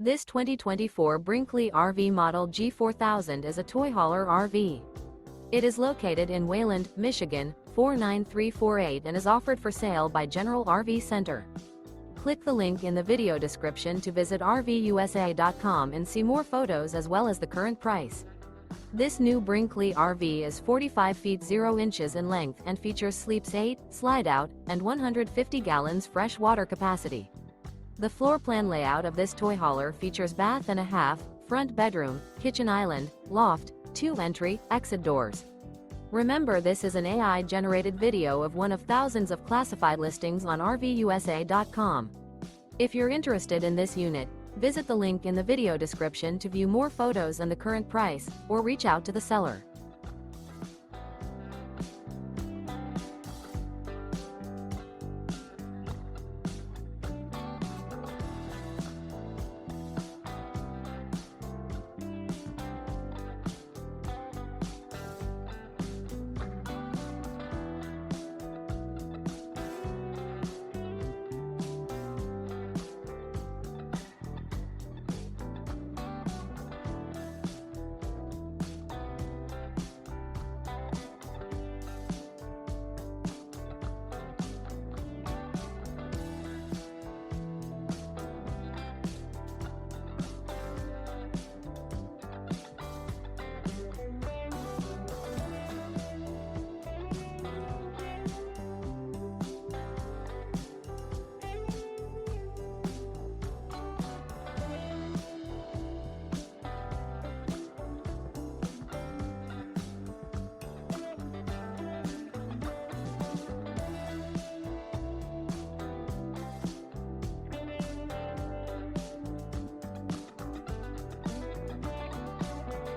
This 2024 Brinkley RV Model G 4000 is a toy hauler RV. It is located in Wayland, Michigan, 49348 and is offered for sale by General RV Center. Click the link in the video description to visit RVUSA.com and see more photos as well as the current price. This new Brinkley RV is 45 feet 0 inches in length and features sleeps 8, slide-out, and 150 gallons fresh water capacity. The floor plan layout of this toy hauler features bath and a half, front bedroom, kitchen island, loft, 2 entry, exit doors. Remember, this is an AI-generated video of one of thousands of classified listings on RVUSA.com. If you're interested in this unit, visit the link in the video description to view more photos and the current price, or reach out to the seller.